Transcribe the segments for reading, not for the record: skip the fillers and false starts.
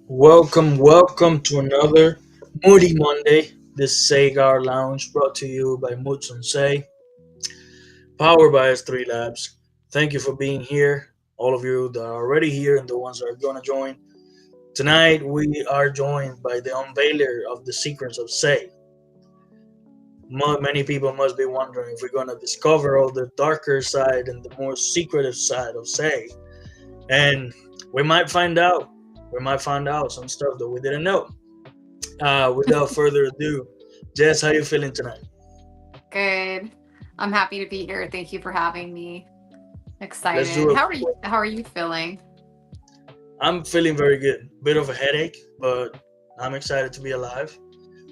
Welcome to another Moody Monday. This Sei-Gar Lounge brought to you by Moods and Say, powered by S3 Labs. Thank you for being here, all of you that are already here and the ones that are going to join. Tonight, we are joined by the unveiler of the secrets of Say. Many people must be wondering if we're going to discover all the darker side and the more secretive side of Say. And we might find out. We might find out some stuff that we didn't know. Without further ado, Jess, how you feeling tonight? Good. I'm happy to be here. Thank you for having me. Let's do Excited. it. How are you feeling? I'm feeling very good. Bit of a headache, but I'm excited to be alive.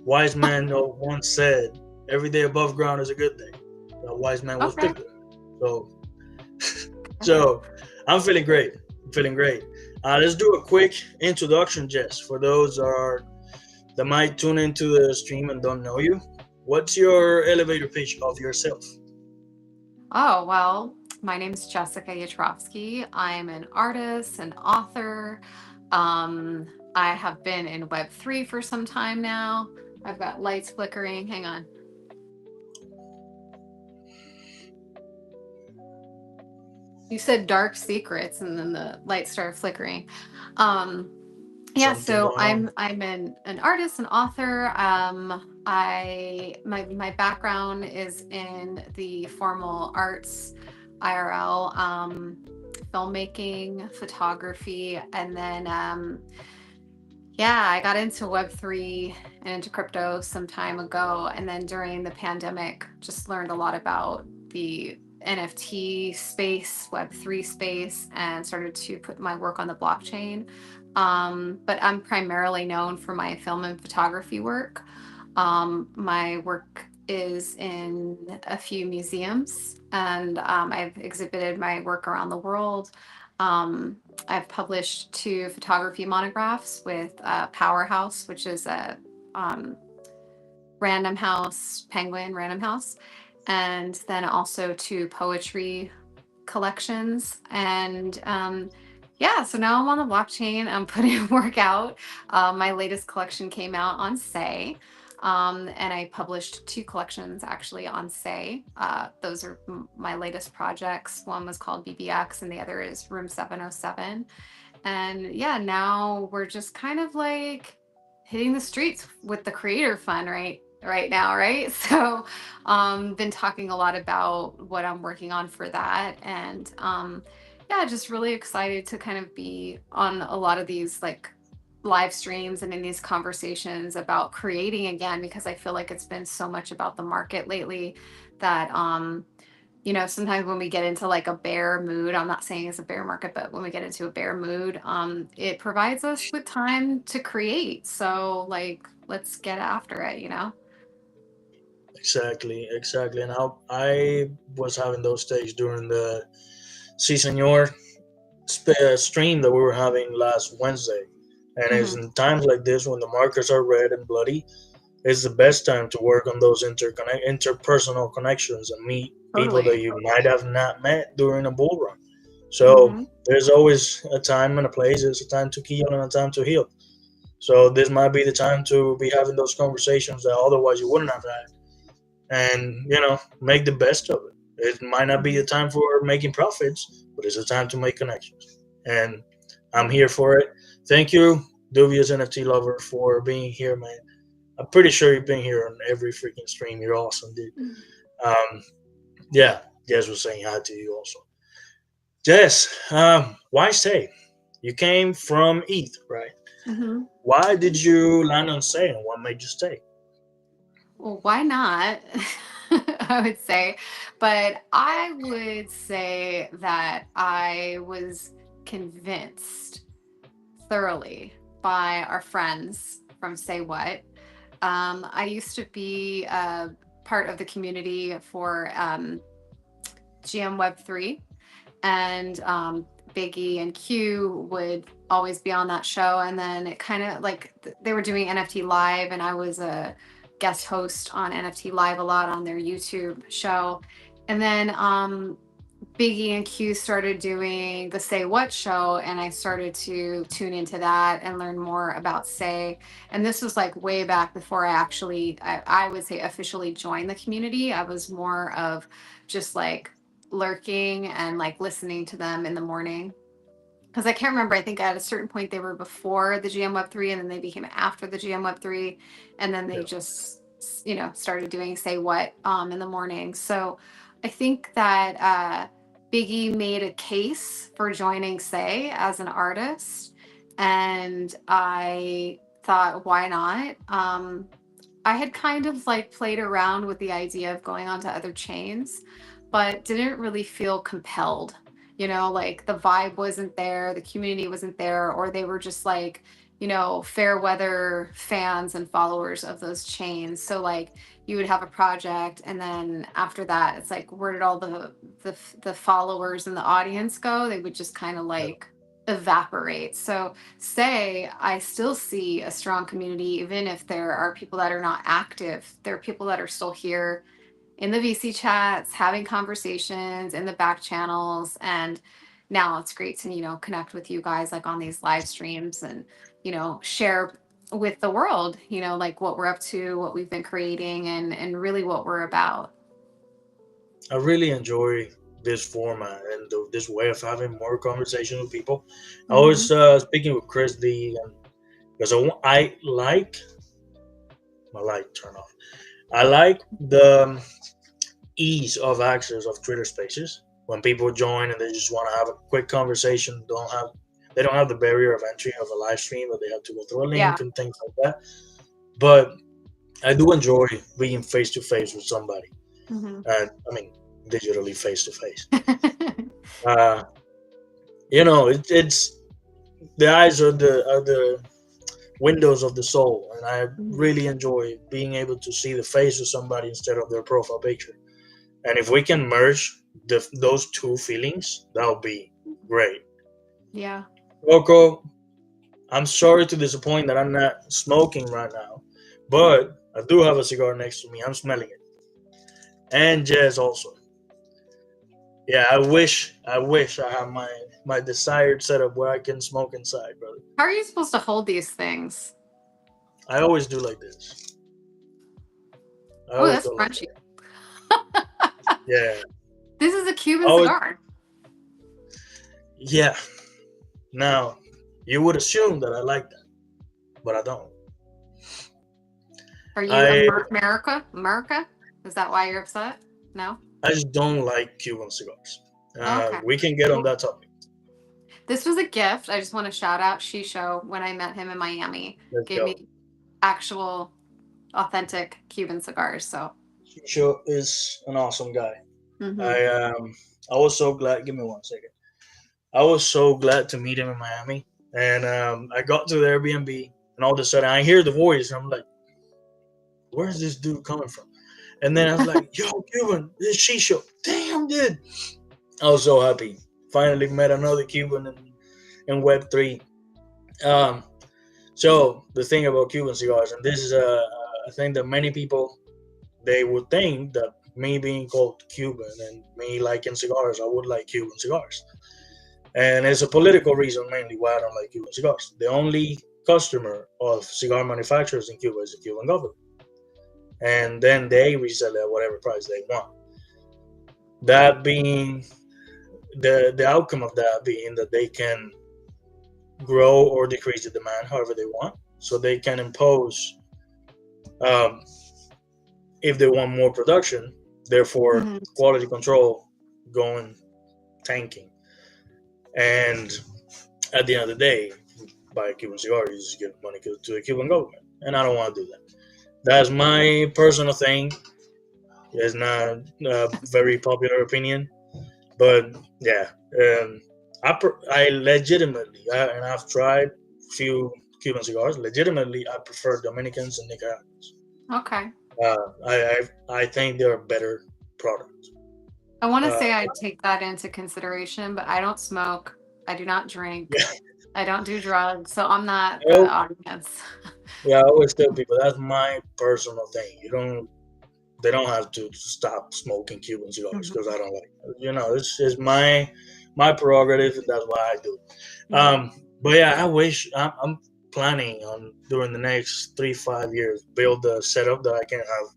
Wise man once said, "Every day above ground is a good day." That wise man was Okay. Pickle. So, so I'm feeling great. I'm feeling great. Let's do a quick introduction, Jess, for those that might tune into the stream and don't know you. What's your elevator pitch of yourself? Oh, well, my name is Jessica Yatrofsky. I'm an artist, an author. Um, I have been in Web3 for some time now. I've got lights flickering. Hang on. You said dark secrets and then the lights started flickering. Um, yeah, Something so going on? I'm an artist, an author. My background is in the formal arts, IRL, filmmaking, photography, and then yeah, I got into Web3 and into crypto some time ago, and then during the pandemic, just learned a lot about the NFT space, Web3 space, and started to put my work on the blockchain. But I'm primarily known for my film and photography work. My work is in a few museums, and I've exhibited my work around the world. Um, I've published two photography monographs with Powerhouse, which is a um, Random House, Penguin Random House, and then also two poetry collections. And yeah, so now I'm on the blockchain. I'm putting work out. My latest collection came out on Say. And I published two collections actually on Say. Those are my latest projects. One was called BBX, and the other is Room 707. And yeah, now we're just kind of like hitting the streets with the creator fund right now, right? So been talking a lot about what I'm working on for that. And yeah, just really excited to kind of be on a lot of these like live streams and in these conversations about creating again, because I feel like it's been so much about the market lately that sometimes when we get into like a bear mood, I'm not saying it's a bear market, but when we get into a bear mood, it provides us with time to create. So like, let's get after it. Exactly. And how I was having those days during the season your stream that we were having last Wednesday. And it's Hmm. in times like this when the markers are red and bloody, it's the best time to work on those interpersonal connections and meet people that Totally. you might have not met during a bull run. So Hmm. there's always a time and a place. There's a time to kill and a time to heal. So this might be the time to be having those conversations that otherwise you wouldn't have had, and make the best of it. It might not be Hmm. a time for making profits, but it's a time to make connections, and I'm Yeah. here for it. Thank you, Duvious NFT lover, for being here, man. I'm pretty sure you've been here on every freaking stream. You're awesome, dude. Um, yeah, Jess was saying hi to you also. Jess, why Say? You came from ETH, right? Hmm. Why did you land on Say, and what made you stay? Well, why not? I would say. But I would say that I was convinced thoroughly by our friends from Say What. I used to be part of the community for GM Web3, and Biggie and Q would always be on that show. And then it kind of like they were doing NFT Live, and I was a guest host on NFT Live a lot on their YouTube show. And then Biggie and Q started doing the Say What show, and I started to tune into that and learn more about Say. And this was like way back before I actually, I would say, officially joined the community. I was more of just like lurking and like listening to them in the morning. Because I can't remember, I think at a certain point they were before the GM Web3, and then they became after the GM Web3, and then they Yeah. just, started doing Say What in the morning. So I think that Biggie made a case for joining Say as an artist, and I thought, why not? I had kind of like played around with the idea of going onto other chains, but didn't really feel compelled. Like the vibe wasn't there, the community wasn't there, or they were just like, fair weather fans and followers of those chains. So like you would have a project, and then after that, it's like, where did all the followers and the audience go? They would just kind of Yeah. like evaporate. So Say, I still see a strong community, even if there are people that are not active. There are people that are still here in the VC chats, having conversations in the back channels. And now it's great to, connect with you guys like on these live streams and, share with the world, like what we're up to, what we've been creating, and really what we're about. I really enjoy this format and this way of having more conversation with people. I Mm-hmm. was speaking with Chris D, and because I like my light turn off. I like the ease of access of Twitter Spaces when people join and they just want to have a quick conversation. They don't have the barrier of entry of a live stream, but they have to go through a Yeah. link and things like that. But I do enjoy being face to face with somebody, Mm-hmm. and I mean digitally face to face. Uh, it's the eyes are the windows of the soul, and I Mm-hmm. really enjoy being able to see the face of somebody instead of their profile picture. And if we can merge those two feelings, that would be great. Yeah. Coco, I'm sorry to disappoint that I'm not smoking right now, but I do have a cigar next to me. I'm smelling it, and Jazz also. Yeah, I wish I had my desired setup where I can smoke inside, brother. How are you supposed to hold these things? I always do like this. I Oh, always that's go like crunchy. that. Yeah. This is a I Cuban always, cigar. yeah. Now, you would assume that I like that, but I don't. Are you I America? America? Is that why you're upset? No? I just don't like Cuban cigars. Okay. We can get on Well, that topic. this was a gift. I just want to shout out Shisho when I met him in Miami. Let's Gave go. me actual, authentic Cuban cigars. So, Shisho is an awesome guy. hmm I was so glad. Give me 1 second. I was so glad to meet him in Miami, and I got to the Airbnb, and all of a sudden I hear the voice, and I'm like, "Where's this dude coming from?" And then I was like, "Yo, Cuban, this Shisho, damn, dude!" I was so happy. Finally met another Cuban in Web3. Um, so the thing about Cuban cigars, and this is a thing that many people they would think that me being called Cuban and me liking cigars, I would like Cuban cigars. And it's a political reason mainly why I don't like Cuban cigars. The only customer of cigar manufacturers in Cuba is the Cuban government, and then they resell it at whatever price they want. That being the outcome of that being that they can grow or decrease the demand however they want, so they can impose um, if they want more production, therefore hmm quality control going tanking. And at the end of the day, buy a Cuban cigar, you just give money to the Cuban government, and I don't want to do that. That's my personal thing. It's not a very popular opinion, but yeah, I legitimately, and I've tried few Cuban cigars. Legitimately, I prefer Dominicans and Nicaraguans. Okay. I think they're a better product. I want to Uh, say I'd take that into consideration, but I don't smoke. I do not drink. yeah, I don't do drugs, so I'm not the I audience. yeah, I always tell people that's my personal thing. You don't, they don't have to stop smoking Cuban cigars because Mhm. I don't like it. You know, it's just my prerogative, and that's why I do. Yeah. But yeah, I wish I'm planning on during the next 3 5 years build a setup that I can have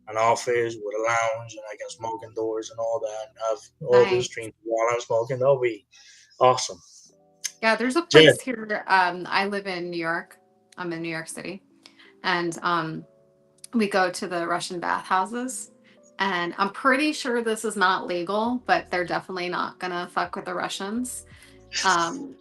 an office with a lounge and I can smoke indoors and all that. And have all these Nice. streams while I'm smoking. That'll be awesome. Yeah, there's a Jess, place here. I live in New York. I'm in New York City. And we go to the Russian bathhouses. And I'm pretty sure this is not legal, but they're definitely not gonna fuck with the Russians. Um,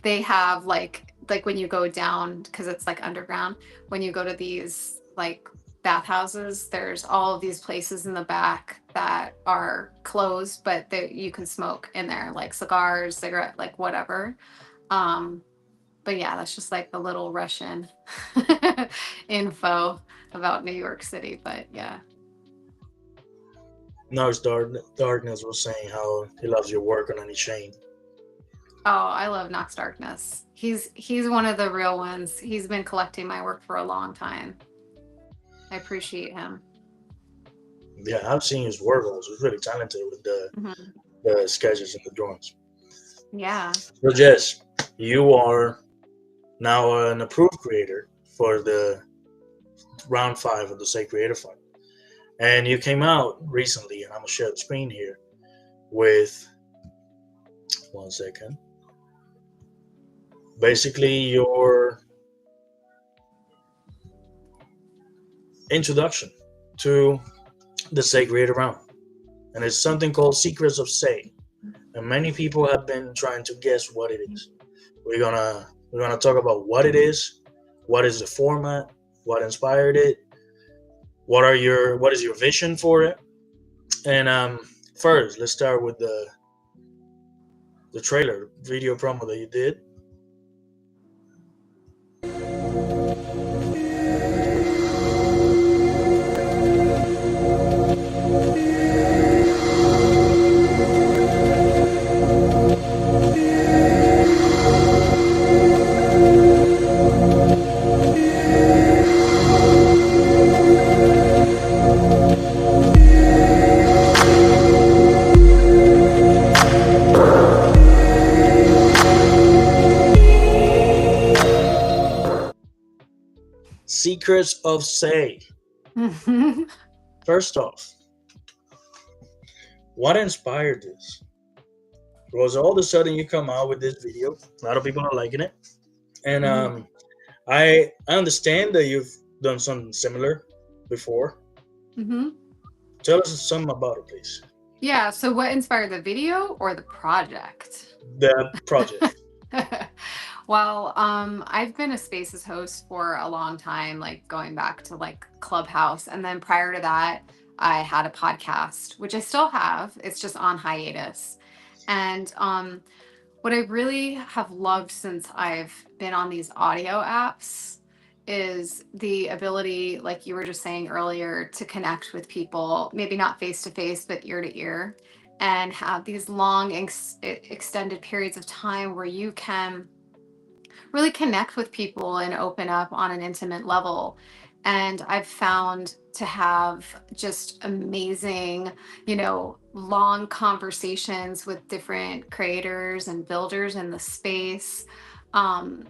they have like when you go down because it's like underground. When you go to these like bathhouses, there's all of these places in the back that are closed, but you can smoke in there, like cigars, cigarette, like whatever. Um, but yeah, that's just like the little Russian info about New York City. But yeah. Nurse Darkness was saying how he loves your work on any chain. Oh, I love Nox Darkness. He's one of the real ones. He's been collecting my work for a long time. I appreciate him. Yeah, I've seen his work also. He's really talented with Hmm. the sketches and the drawings. Yeah. So Jess, you are now an approved creator for the round five of the Say Creator Fund. And you came out recently, and I'm gonna share the screen here with 1 second. Basically, your introduction to the Say Creator round, and it's something called Secrets of Say. And many people have been trying to guess what it is. We're gonna talk about what it is, what is the format, what inspired it, what is your vision for it, and first let's start with the trailer video promo that you did. Secrets of Say. First off, what inspired this? Was all of a sudden you come out with this video? A lot of people are liking it, and Hmm. I understand that you've done something similar before. Hmm. Tell us something about it, please. Yeah. So, what inspired the video or the project? The project. Well, I've been a Spaces host for a long time, like going back to like Clubhouse. And then prior to that, I had a podcast, which I still have. It's just on hiatus. And what I really have loved since I've been on these audio apps is the ability, like you were just saying earlier, to connect with people, maybe not face to face, but ear to ear, and have these long, extended periods of time where you can really connect with people and open up on an intimate level. And I've found to have just amazing, long conversations with different creators and builders in the space, um,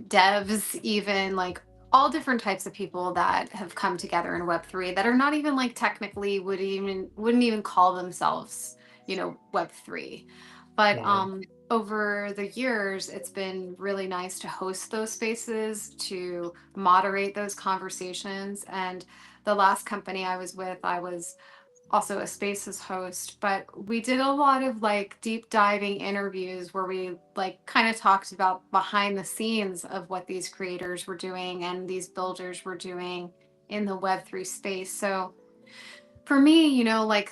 devs, even like all different types of people that have come together in Web3 that are not even like technically wouldn't even call themselves, Web3. But Mhm. over the years, it's been really nice to host those spaces, to moderate those conversations. And the last company I was with, I was also a spaces host, but we did a lot of like deep diving interviews where we like kind of talked about behind the scenes of what these creators were doing and these builders were doing in the Web3 space. So for me, like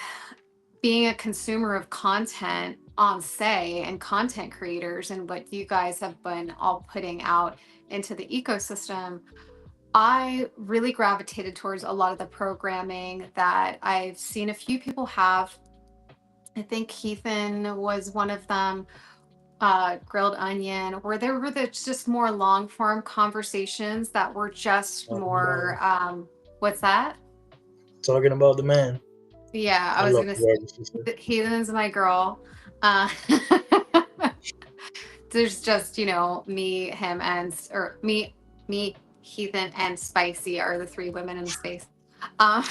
being a consumer of content on Say and content creators and what you guys have been all putting out into the ecosystem, I really gravitated towards a lot of the programming that I've seen a few people have I think Heathen was one of them. Grilled onion, where there were just more long form conversations that were just Talking about more. What's that? talking about the man. Yeah, I I was love gonna the say artist. Heathen's my girl. Uh, there's just me, him, and or me, Heathen, and Spicy are the three women in the space. Um,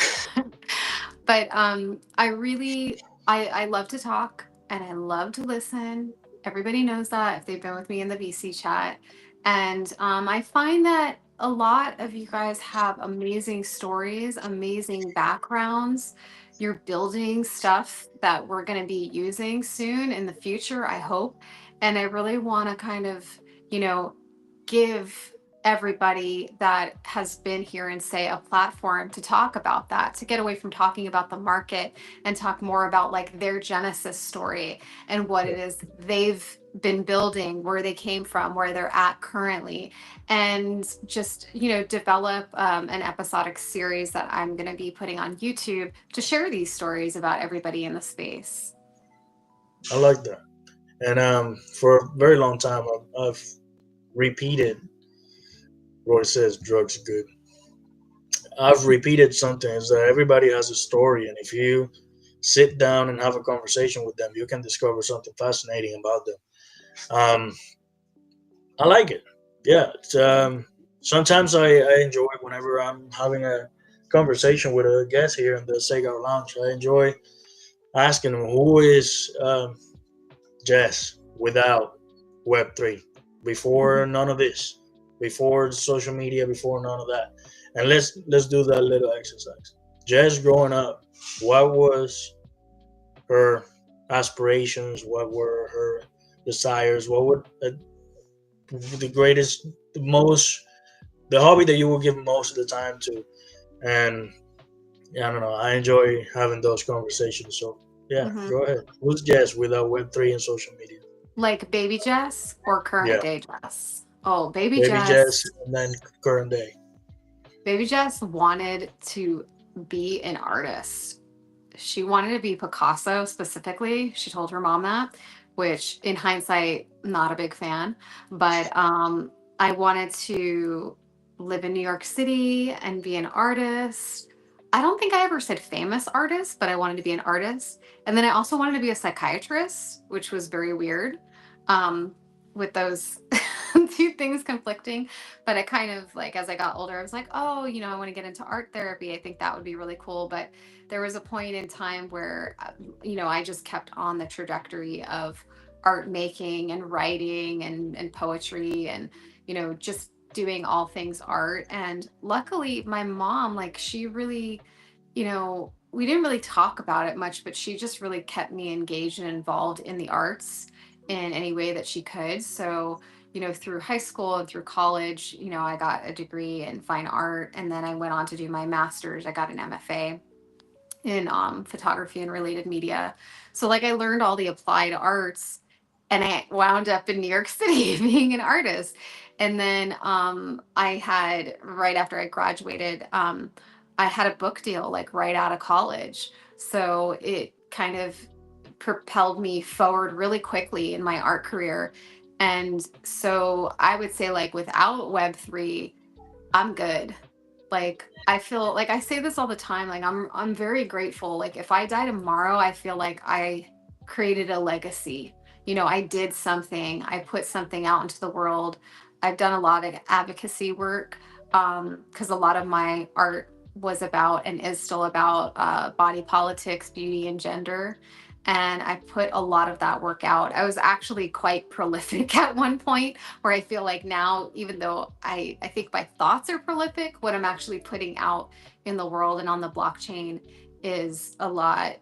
but I really I love to talk and I love to listen. Everybody knows that if they've been with me in the VC chat, and I find that a lot of you guys have amazing stories, amazing backgrounds. You're building stuff that we're going to be using soon in the future, I hope. And I really want to kind of, you know, give everybody that has been here and say a platform to talk about that, to get away from talking about the market and talk more about like their genesis story and what Yeah, it is they've been building, where they came from, where they're at currently, and just develop an episodic series that I'm going to be putting on YouTube to share these stories about everybody in the space. I like that. And for a very long time, I've repeated Roy says drugs are good. I've repeated something is that everybody has a story, and if you sit down and have a conversation with them, you can discover something fascinating about them. I like it. Yeah, sometimes I enjoy whenever I'm having a conversation with a guest here in the Sei-Gar Lounge. I enjoy asking them who is Jess without Web3, before none of this, before social media, before none of that, and let's do that little exercise. Jess growing up, what was her aspirations? What were her desires? What would the greatest, the most, the hobby that you will give most of the time to? And yeah, I don't know. I enjoy having those conversations. So yeah, Hmm. go ahead. Who's Jess without Web3 and social media? Like baby Jess or current Yeah, day Jess? Oh, baby baby Jess, Jess. and then current day. Baby Jess wanted to be an artist. She wanted to be Picasso specifically. She told her mom that, which in hindsight, not a big fan. But I wanted to live in New York City and be an artist. I don't think I ever said famous artist, but I wanted to be an artist. And then I also wanted to be a psychiatrist, which was very weird, um, with those two things conflicting. But I kind of like, as I got older, I was like, oh, I want to get into art therapy. I think that would be really cool. But there was a point in time where I just kept on the trajectory of art making and writing and poetry and just doing all things art. And luckily my mom, like, she really, we didn't really talk about it much, but she just really kept me engaged and involved in the arts in any way that she could. So through high school and through college, I got a degree in fine art, and then I went on to do my master's. I got an MFA in photography and related media. So like I learned all the applied arts, and I wound up in New York City being an artist. And then I had, right after I graduated, I had a book deal like right out of college. So it kind of propelled me forward really quickly in my art career. And so I would say, like, without Web3, I'm good. Like, I feel like I say this all the time, like I'm very grateful. Like if I die tomorrow, I feel like I created a legacy. I did something. I put something out into the world. I've done a lot of advocacy work, cuz a lot of my art was about and is still about body politics, beauty, and gender. And I put a lot of that work out. I was actually quite prolific at one point, where I feel like now, even though I think my thoughts are prolific, what I'm actually putting out in the world and on the blockchain is a lot,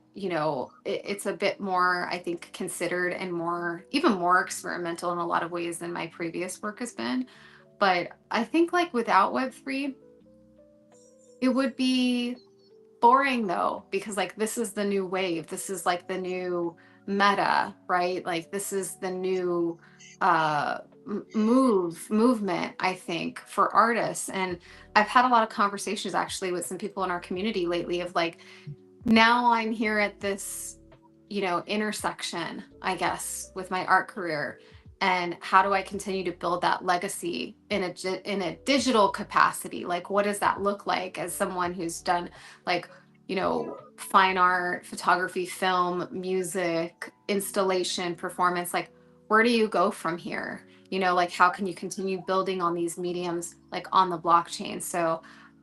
it's a bit more, I think, considered and more, even more experimental in a lot of ways than my previous work has been. But I think, like, without Web3, it would be boring though, because like this is the new wave, this is like the new meta, right? Like this is the new movement, I think, for artists. And I've had a lot of conversations actually with some people in our community lately of like, now I'm here at this intersection, I guess, with my art career, and how do I continue to build that legacy in a digital capacity? Like, what does that look like as someone who's done, like, fine art, photography, film, music, installation, performance? Like, where do you go from here? Like, how can you continue building on these mediums, like on the blockchain? So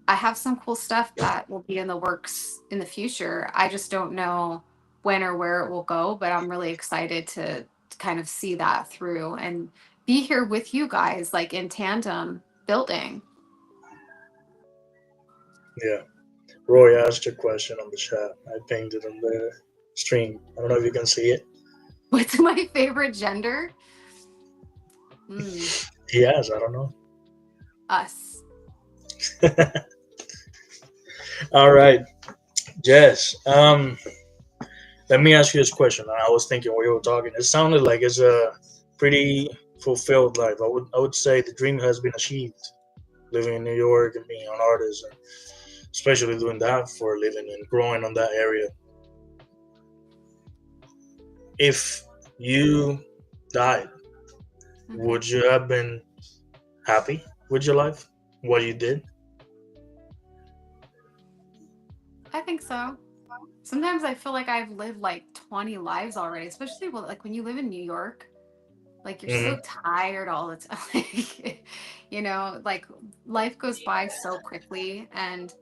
I have some cool stuff that will be in the works in the future. I just don't know when or where it will go, but I'm really excited to kind of see that through and be here with you guys, like in tandem building. Yeah. Roy asked a question on the chat. I pinged it on the stream. I don't know if you can see it. What's my favorite gender? Hmm, He has. I don't know. us. All right, Jess. Let me ask you this question. I was thinking while you were talking. It sounded like it's a pretty fulfilled life. I would say the dream has been achieved. Living in New York and being an artist, and especially doing that for a living and growing on that area. If you died, Hmm. would you have been happy with your life? What you did? I think so. Sometimes I feel like I've lived like 20 lives already, especially like when you live in New York. Like, you're so Hmm. tired all the time. Like life goes by so quickly, and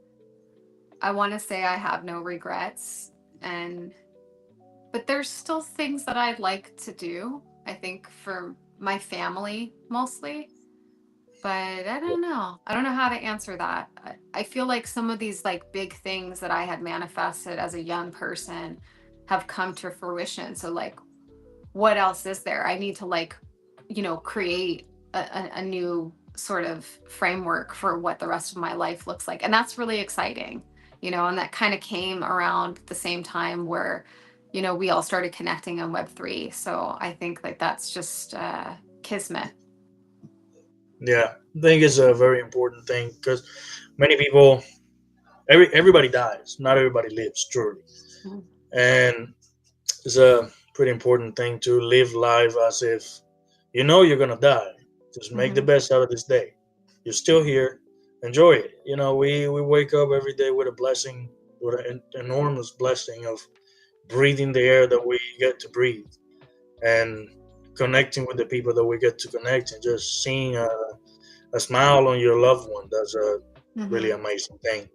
I want to say I have no regrets, and but there's still things that I'd like to do, I think, for my family mostly. But I don't know how to answer that. I feel like some of these like big things that I had manifested as a young person have come to fruition. So, like, what else is there? I need to, like, create a new sort of framework for what the rest of my life looks like. And that's really exciting, and that kind of came around the same time where, we all started connecting on Web3. So I think like that's just kismet. Yeah, I think it's a very important thing because many people, everybody dies. Not everybody lives truly, Mhm. and it's a pretty important thing to live life as if you know you're gonna die. Just make the Mhm. best out of this day. You're still here. Enjoy it. We wake up every day with a blessing, with an enormous blessing of breathing the air that we get to breathe and connecting with the people that we get to connect and just seeing a smile on your loved one. That's a really Mhm. amazing thing.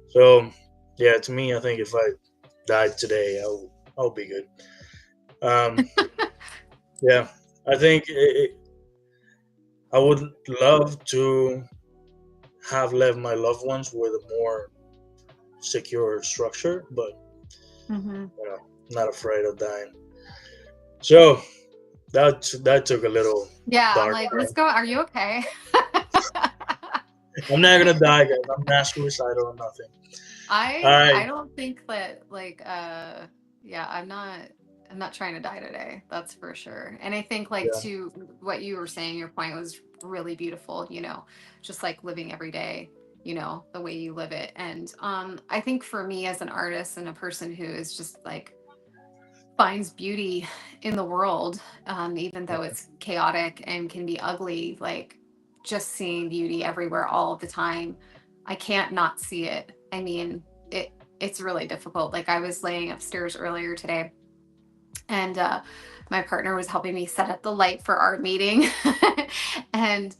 So, yeah, to me, I think if I died today, I'll be good. Um, yeah, I think I would love to have left my loved ones with a more secure structure, but Mhm. you know, not afraid of dying. So that took a little Yeah, I'm dark. like, what's going? Are you okay? I'm not gonna die, guys. I'm not suicidal or nothing. All I right. don't think that, like, yeah, I'm not trying to die today. That's for sure. And I think, like, Yeah. to what you were saying, your point was really beautiful, just like living every day, the way you live it. And I think for me as an artist and a person who is just like finds beauty in the world, even though it's chaotic and can be ugly, like just seeing beauty everywhere all of the time. I can't not see it. I mean, it's really difficult. Like, I was laying upstairs earlier today, and my partner was helping me set up the light for our meeting. And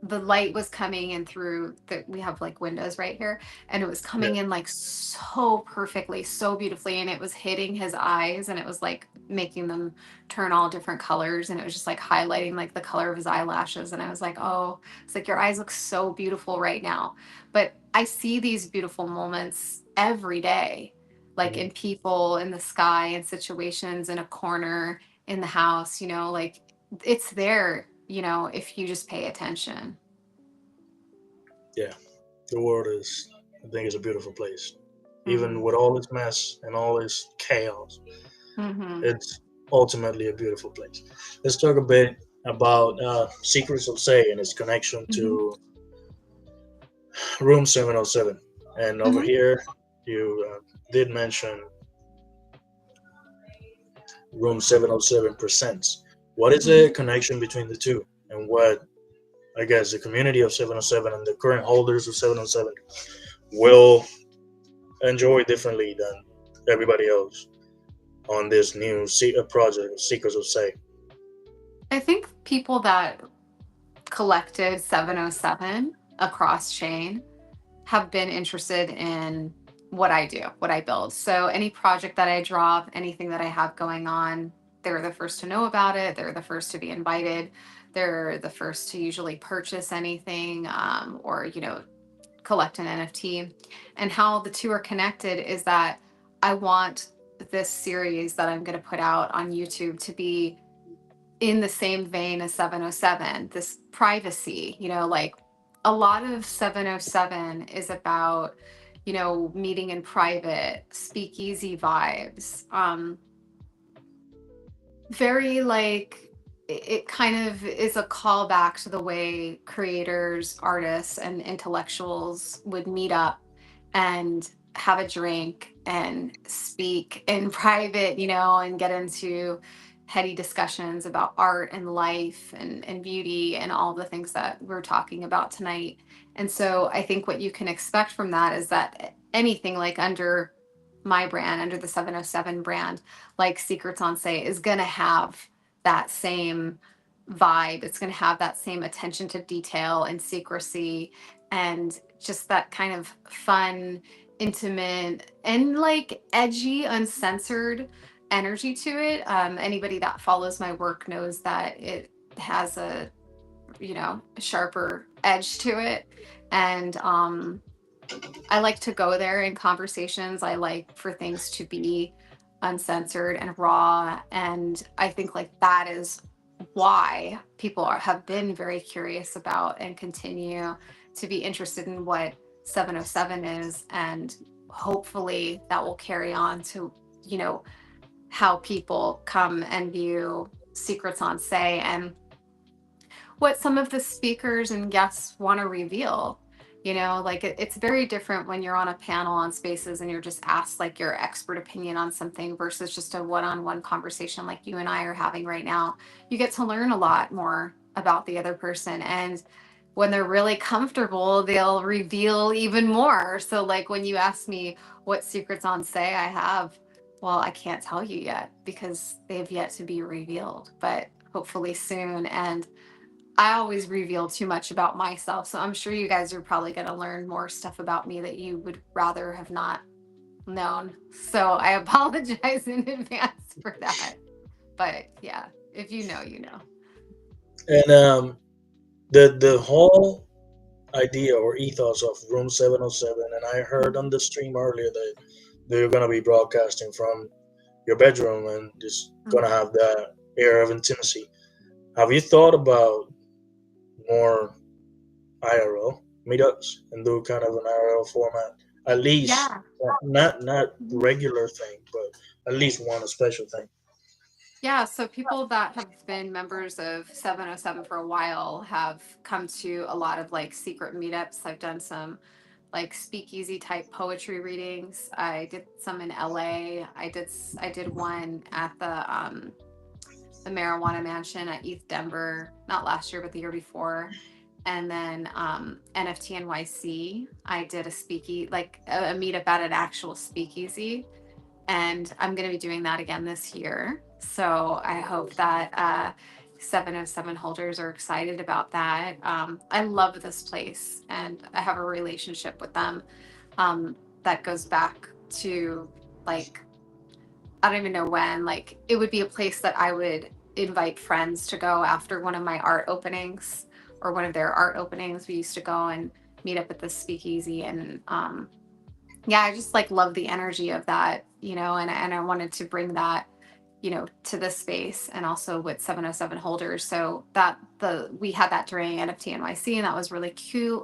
the light was coming in through we have like windows right here, and it was Yeah. coming in like so perfectly, so beautifully, and it was hitting his eyes, and it was like making them turn all different colors, and it was just like highlighting like the color of his eyelashes. And I was like, oh, it's like, your eyes look so beautiful right now. But I see these beautiful moments every day, like Mhm. in people, in the sky, in situations, in a corner, in the house, like it's there, if you just pay attention. Yeah. The world is, I think, is a beautiful place. Even Hmm. with all its mess and all its chaos, Hmm. it's ultimately a beautiful place. Let's talk a bit about Secrets of Say and its connection Hmm. to Room 707. And over Hmm. here, you did mention Room 707 presents. What is the connection between the two? And what, I guess, the community of 707 and the current holders of 707 will enjoy differently than everybody else on this new project, Seekers of Say? I think people that collected 707 across chain have been interested in what I do, what I build. So any project that I drop, anything that I have going on, they're the first to know about it. They're the first to be invited. They're the first to usually purchase anything, or collect an NFT. And how the two are connected is that I want this series that I'm going to put out on YouTube to be in the same vein as 707, this privacy, like a lot of 707 is about, meeting in private, speakeasy vibes. Very like it kind of is a callback to the way creators, artists, and intellectuals would meet up and have a drink and speak in private, and get into heady discussions about art and life and beauty and all the things that we're talking about tonight. And so I think what you can expect from that is that anything like under my brand, under the 707 brand, like Secrets on Say, is going to have that same vibe. It's going to have that same attention to detail and secrecy and just that kind of fun, intimate, and like edgy, uncensored energy to it. Anybody that follows my work knows that it has a, sharper edge to it. And I like to go there in conversations. I like for things to be uncensored and raw. And I think like that is why people have been very curious about and continue to be interested in what 707 is. And hopefully that will carry on to, how people come and view Secrets on Say and what some of the speakers and guests want to reveal. Like it's very different when you're on a panel on Spaces and you're just asked like your expert opinion on something versus just a one-on-one conversation like you and I are having right now. You get to learn a lot more about the other person, and when they're really comfortable, they'll reveal even more. So like when you ask me what Secrets on Say I have, well, I can't tell you yet because they've yet to be revealed, but hopefully soon. And I always reveal too much about myself. So I'm sure you guys are probably going to learn more stuff about me that you would rather have not known. So I apologize in advance for that. But yeah, if you know, you know. And the whole idea or ethos of Room 707, and I heard on the stream earlier that they're gonna be broadcasting from your bedroom and just gonna have that air of intimacy. Have you thought about more IRL meetups and do kind of an IRL format? At least Yeah. not Mhm. regular thing, but at least one a special thing. Yeah, so people that have been members of 707 for a while have come to a lot of like secret meetups. I've done some like speakeasy type poetry readings. I did some in LA. I did one at the marijuana mansion at ETH Denver, not last year but the year before. And then NFT NYC, I did a speakeasy, like a meetup at an actual speakeasy, and I'm going to be doing that again this year. So I hope that 707 holders are excited about that. I love this place, and I have a relationship with them that goes back to like, I don't even know when. Like, it would be a place that I would invite friends to go after one of my art openings or one of their art openings. We used to go and meet up at the speakeasy, and yeah, I just like love the energy of that, and I wanted to bring that, to this space and also with 707 holders. So that we had that during NFT NYC, and that was really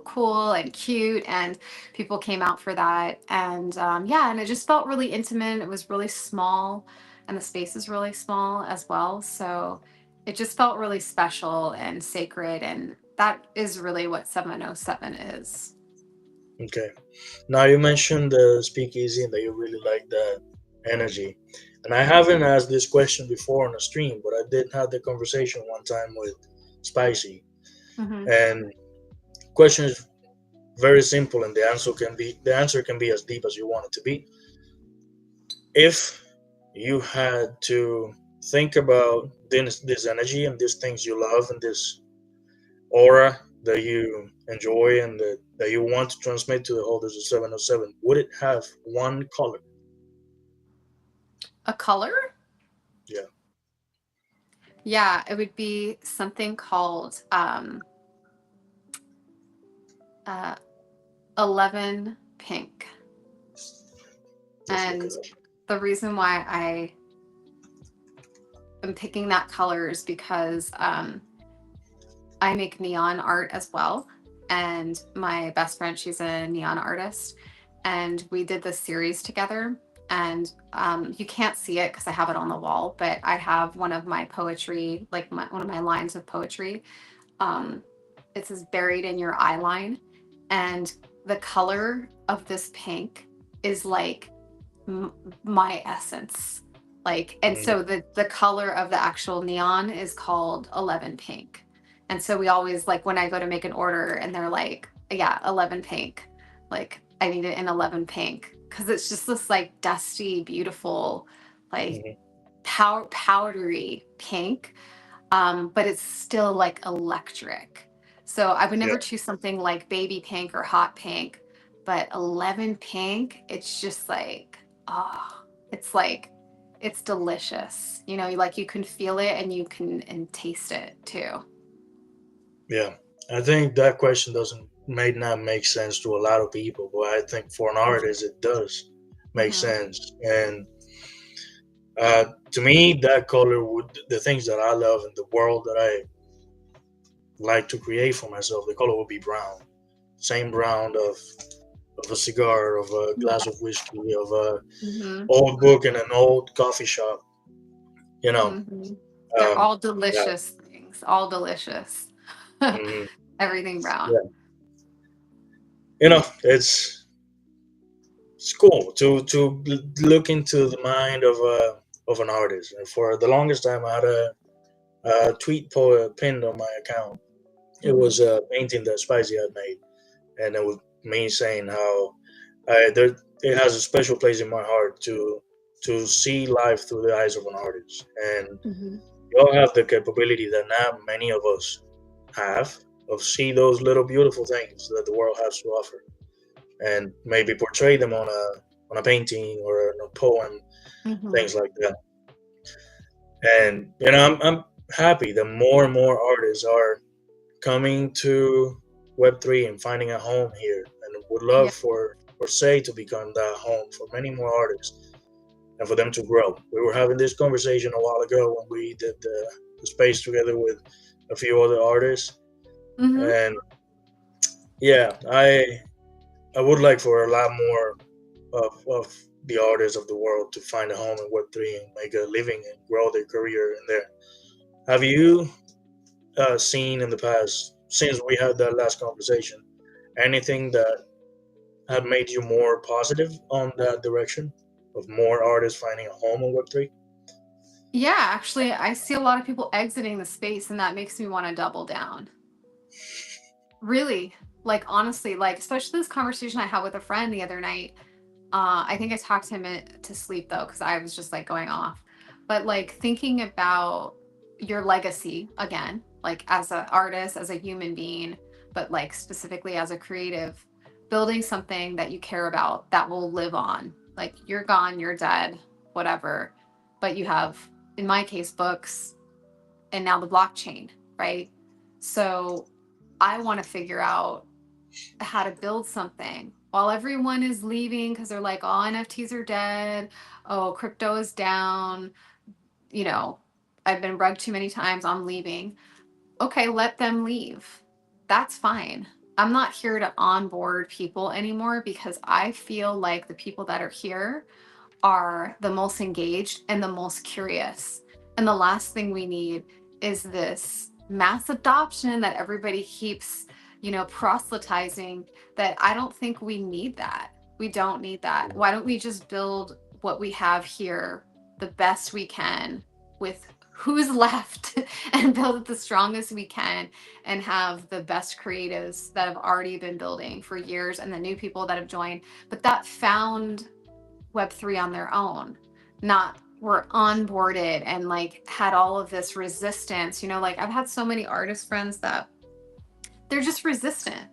cool and cute, and people came out for that. And yeah, and it just felt really intimate. It was really small, and the space is really small as well. So it just felt really special and sacred, and that is really what 707 is. Okay. Now you mentioned the speakeasy and that you really like that energy. And I haven't asked this question before on a stream, but I did have the conversation one time with Spicy. Mm-hmm. And question is very simple, and the answer can be as deep as you want it to be. If you had to think about this energy and these things you love and this aura that you enjoy and that you want to transmit to the holders of 707, would it have one color? A color? Yeah. Yeah, it would be something called uh, 11 pink. Let's look And it up. the reason why I am picking that color is because I make neon art as well. And my best friend, she's a neon artist. And we did this series together. And you can't see it because I have it on the wall, but I have one of my poetry, like one of my lines of poetry. Um, it says buried in your eye line. And the color of this pink is like my essence. Like, and Mhm. so the color of the actual neon is called 11 pink. And so we always, like, when I go to make an order and they're like, yeah, 11 pink, like I need it in 11 pink because it's just this like dusty, beautiful, like Mhm. powdery pink, but it's still like electric. So I would Yeah. never choose something like baby pink or hot pink, but 11 pink, it's just like, oh, it's like, it's delicious. You know, like you can feel it and you can and taste it too. Yeah. I think that question doesn't may not make sense to a lot of people, but I think for an artist it does make Mm-hmm. sense. And to me, that color would the things that I love in the world that I like to create for myself. The color would be brown, same brown of a cigar, of a glass Yeah. of whiskey, of a Mm-hmm. old book in an old coffee shop. You know, Mm-hmm. They're um, all yeah, delicious things, all delicious. mhm, Everything brown. yeah. It's cool to look into the mind of an artist. And for the longest time, I had a tweet pinned on my account. It Mm-hmm. was a painting that Spicy had made, and it was me saying how it has a special place in my heart to see life through the eyes of an artist. And Mm-hmm. you all have the capability that not many of us have of see those little beautiful things that the world has to offer, and maybe portray them on a painting or in a poem, Mm-hmm. things like that. And I'm happy that more and more artists are coming to Web3 and finding a home here, and would Yeah. love for Say to become that home for many more artists and for them to grow. We were having this conversation a while ago when we did the space together with a few other artists, Mm-hmm. and yeah, I would like for a lot more of the artists of the world to find a home in Web3 and make a living and grow their career in there. Have you seen in the past, since we had that last conversation, anything that had made you more positive on that direction of more artists finding a home in Web3? Yeah, actually, I see a lot of people exiting the space, and that makes me want to double down. Really, like honestly, like especially this conversation I had with a friend the other night. I think I talked him to sleep though, because I was just like going off. But like thinking about your legacy again, like as an artist, as a human being, but like specifically as a creative, building something that you care about that will live on. Like you're gone, you're dead, whatever. But you have, in my case, books and now the blockchain, right? So I want to figure out how to build something while everyone is leaving because they're like, oh, NFTs are dead. Oh, crypto is down. You know, I've been rugged too many times. I'm leaving. Okay, let them leave. That's fine. I'm not here to onboard people anymore because I feel like the people that are here are the most engaged and the most curious. And the last thing we need is this mass adoption that everybody keeps, proselytizing, that I don't think we need that. We don't need that. Why don't we just build what we have here the best we can with who's left and build it the strongest we can and have the best creatives that have already been building for years and the new people that have joined, but that found Web3 on their own, not were onboarded and like had all of this resistance. Like I've had so many artist friends that they're just resistant,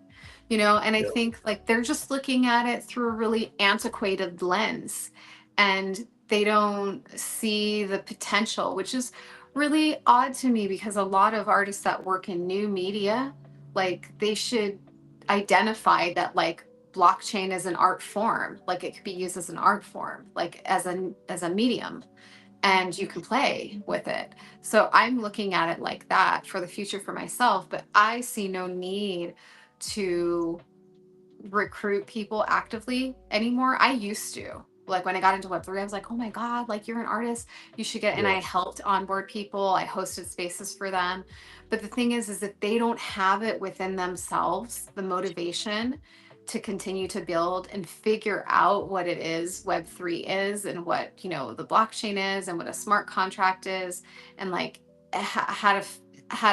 and I Yeah. think like they're just looking at it through a really antiquated lens, and they don't see the potential, which is really odd to me because a lot of artists that work in new media, like they should identify that like blockchain is an art form, like it could be used as an art form, like as a medium, and you can play with it. So I'm looking at it like that for the future for myself, but I see no need to recruit people actively anymore. I used to. Like when I got into Web3, I was like, oh my God, like you're an artist, you should get, and I Yeah. helped onboard people. I hosted spaces for them. But the thing is that they don't have it within themselves, the motivation to continue to build and figure out what it is Web3 is and what, the blockchain is and what a smart contract is and like how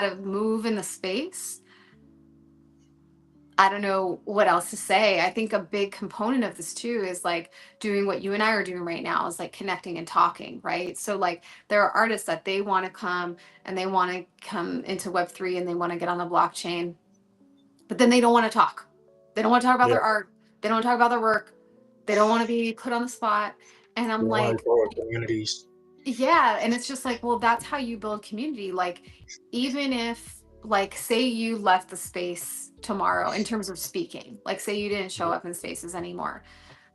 to move in the space. I don't know what else to say. I think a big component of this too is like doing what you and I are doing right now is like connecting and talking, right? So like there are artists that they want to come and they want to come into Web3 and they want to get on the blockchain, but then they don't want to talk. They don't want to talk about Yeah. their art. They don't want to talk about their work. They don't want to be put on the spot. And We I'm want to like, grow our communities. yeah, and it's just like, well, that's how you build community. Like, even if, like, say you left the space tomorrow in terms of speaking, like, say you didn't show Yeah. up in spaces anymore,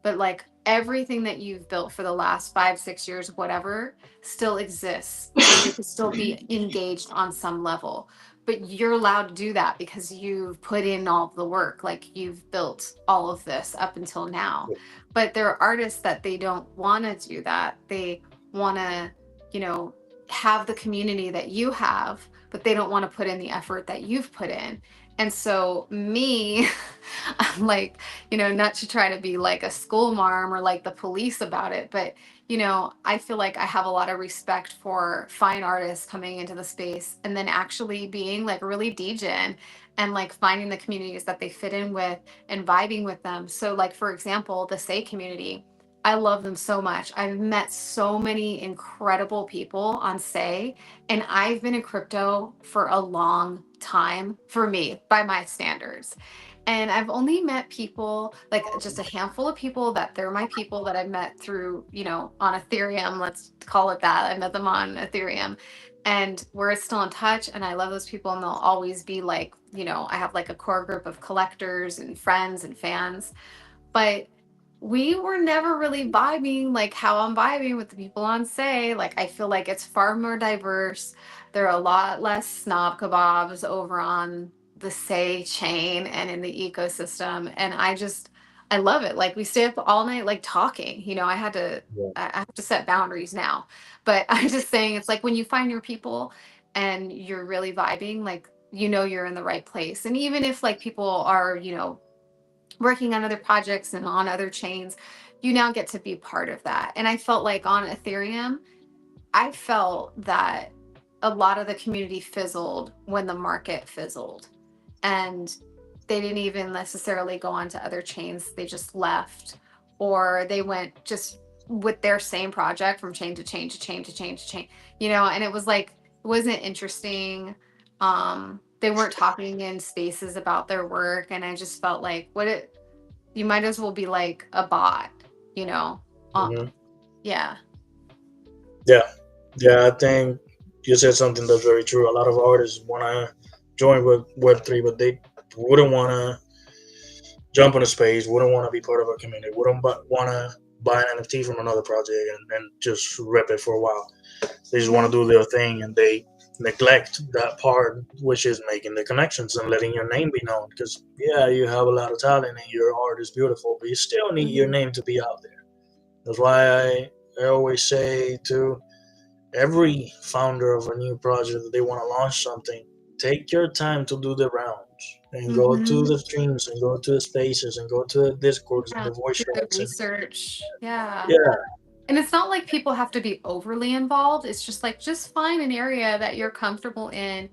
but like everything that you've built for the last 5, 6 years, whatever, still exists. So you could still be engaged on some level. But you're allowed to do that because you've put in all the work, like you've built all of this up until now. But there are artists that they don't want to do that. They want to, you know, have the community that you have, but they don't want to put in the effort that you've put in. And so, me, I'm like, not to try to be like a school marm or like the police about it, but I feel like I have a lot of respect for fine artists coming into the space and then actually being like really degen and like finding the communities that they fit in with and vibing with them. So like for example, the Say community, I love them so much. I've met so many incredible people on Say, and I've been in crypto for a long time for me by my standards. And I've only met people, like just a handful of people that they're my people that I've met through, on Ethereum, let's call it that. I met them on Ethereum and we're still in touch. And I love those people. And they'll always be like, I have like a core group of collectors and friends and fans. But we were never really vibing like how I'm vibing with the people on Say. Like, I feel like it's far more diverse. There are a lot less snob kebabs over on the Say chain and in the ecosystem. And I love it. Like, we stay up all night, like talking. Yeah. I have to set boundaries now. But I'm just saying, it's like when you find your people and you're really vibing, like, you're in the right place. And even if like people are, working on other projects and on other chains, you now get to be part of that. And I felt like on Ethereum, I felt that a lot of the community fizzled when the market fizzled. And they didn't even necessarily go on to other chains. They just left, or they went just with their same project from chain to chain to chain to chain to chain, and it was like, it wasn't interesting. They weren't talking in spaces about their work. And I just felt like, you might as well be like a bot, you know? Uh, Hmm. yeah. Yeah. Yeah. I think you said something that's very true. A lot of artists want to join with Web3, but they wouldn't want to jump on a space, wouldn't want to be part of a community, wouldn't want to buy an NFT from another project and just rep it for a while. They just want Hmm. to do their thing and they neglect that part, which is making the connections and letting your name be known. Because, yeah, you have a lot of talent and your art is beautiful, but you still need your Hmm. name to be out there. That's why I always say to every founder of a new project that they want to launch something, take your time to do the rounds and go to Hmm. the streams and go to the spaces and go to the discords and Yeah. the voice Do the chats and research. Yeah. yeah, And it's not like people have to be overly involved. It's just like, just find an area that you're comfortable in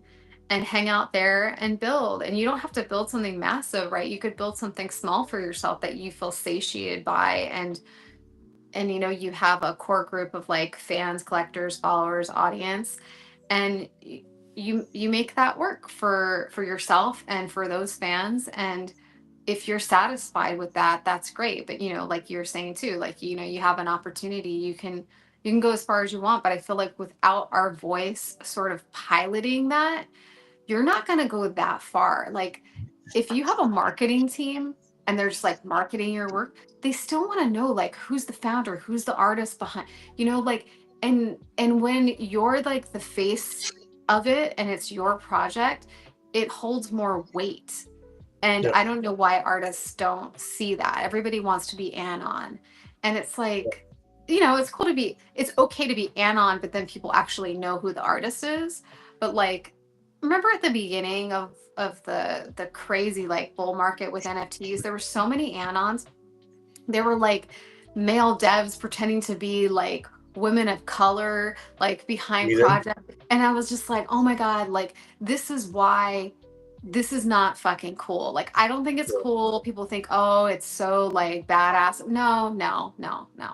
and hang out there and build. And you don't have to build something massive, right? You could build something small for yourself that you feel satiated by, and you have a core group of like fans, collectors, followers, audience, and you make that work for yourself and for those fans. And if you're satisfied with that, that's great. But like you're saying too, like you have an opportunity, you can go as far as you want. But I feel like without our voice sort of piloting that, you're not going to go that far. Like, if you have a marketing team and they're just like marketing your work, they still want to know like who's the founder, who's the artist behind, like, and when you're like the face of it and it's your project, it holds more weight. And Yeah, I don't know why artists don't see that. Everybody wants to be Anon. And it's like, it's cool to be, it's okay to be Anon, but then people actually know who the artist is. But like, remember at the beginning of the crazy like bull market with NFTs, there were so many Anons. There were like male devs pretending to be like women of color, like behind either. project. And I was just like, oh my God, like this is why this is not fucking cool. Like, I don't think it's Yeah. cool. People think, oh, it's so like badass. No, no, no, no.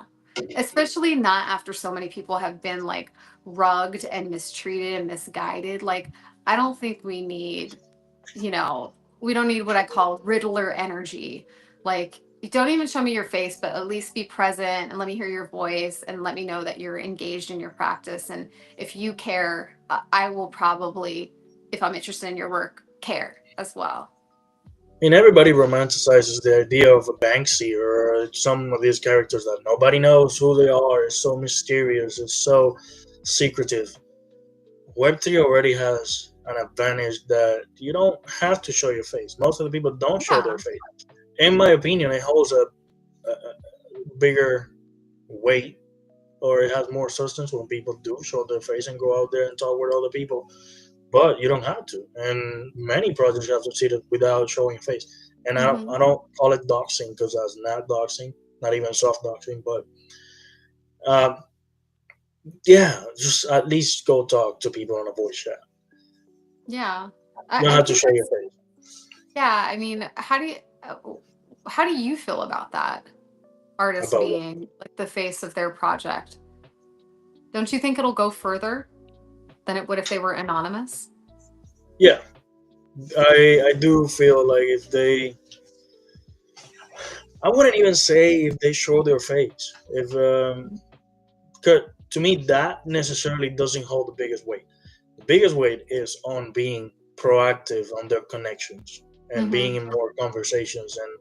Especially not after so many people have been like rugged and mistreated and misguided. Like, I don't think you know, we don't need what I call Riddler energy. Like, you don't even show me your face, but at least be present and let me hear your voice and let me know that you're engaged in your practice. And if you care, I will probably, if I'm interested in your work, care as well. I mean, everybody romanticizes the idea of a Banksy or some of these characters that nobody knows who they are. It's so mysterious. It's so secretive. Web3 already has an advantage that you don't have to show your face. Most of the people don't show their Yeah. face. In my opinion, it holds a bigger weight, or it has more substance when people do show their face and go out there and talk with other people. But you don't have to. And many projects have succeeded without showing face. And Hmm. I don't call it doxing because that's not doxing, not even soft doxing. But um, yeah, just at least go talk to people on a voice chat. Yeah. You don't I have to think show your that's, face. yeah. I mean, how do you feel about that? Artists About what? being like the face of their project. Don't you think it'll go further than it would if they were anonymous? Yeah, I do feel like if they, I wouldn't even say if they show their face. If 'cause to me that necessarily doesn't hold the biggest weight. The biggest weight is on being proactive on their connections and being Hmm. in more conversations, and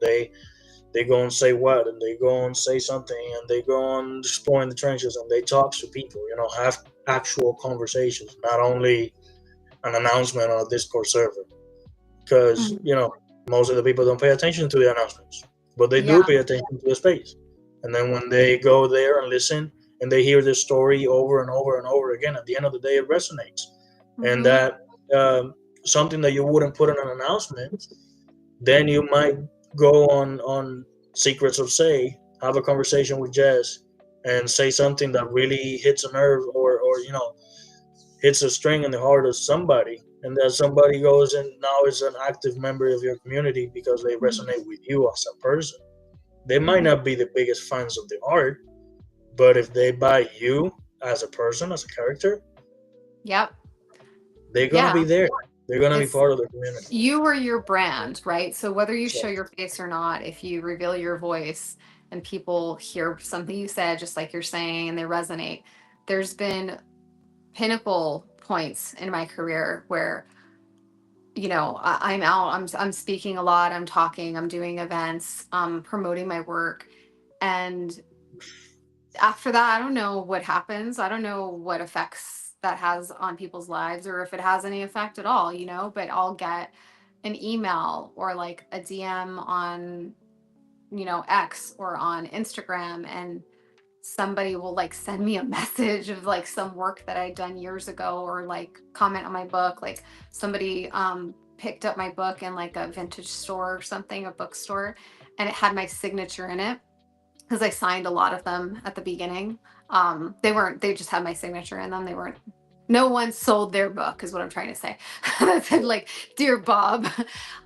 they go and say what, and they go and say something, and they go and explore in the trenches, and they talk to people. Have actual conversations, not only an announcement on a Discord server. Because Hmm. most of the people don't pay attention to the announcements, but they do Yeah. pay attention to the space. And then when they go there and listen and they hear the story over and over and over again, at the end of the day it resonates. And Hmm. that something that you wouldn't put in an announcement, then you might go on Secrets of Say, have a conversation with Jess, and say something that really hits a nerve, or hits a string in the heart of somebody, and that somebody goes and now is an active member of your community because they Hmm. resonate with you as a person. They might Hmm. not be the biggest fans of the art, but if they buy you as a person, as a character, Yep. they're gonna be Yeah. there. They're gonna be It's part of the community. you or your brand, right? So whether you show So your face or not, if you reveal your voice and people hear something you said, just like you're saying, and they resonate, there's been pinnacle points in my career where I'm out, I'm speaking a lot, I'm talking, I'm doing events, promoting my work, and after that, I don't know what happens. I don't know what effects that has on people's lives or if it has any effect at all, but I'll get an email or like a DM on, X or on Instagram, and somebody will like send me a message of like some work that I'd done years ago, or like comment on my book. Like, somebody picked up my book in like a vintage store or something, a bookstore, and it had my signature in it. because I signed a lot of them at the beginning. They just had my signature in them. They weren't, no one sold their book, is what I'm trying to say. That said, like, Dear Bob.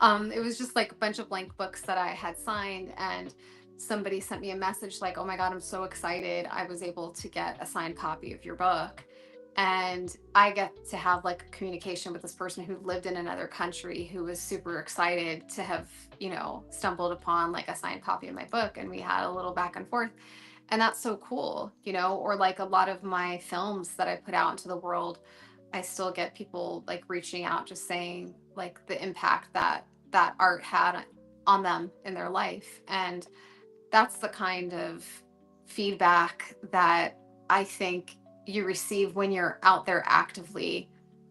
It was just like a bunch of blank books that I had signed. And somebody sent me a message like, oh my God, I'm so excited. I was able to get a signed copy of your book. And I get to have like a communication with this person who lived in another country, who was super excited to have, stumbled upon like a signed copy of my book. And we had a little back and forth. And that's so cool, or like a lot of my films that I put out into the world, I still get people like reaching out, just saying like the impact that that art had on them in their life. And that's the kind of feedback that I think you receive when you're out there actively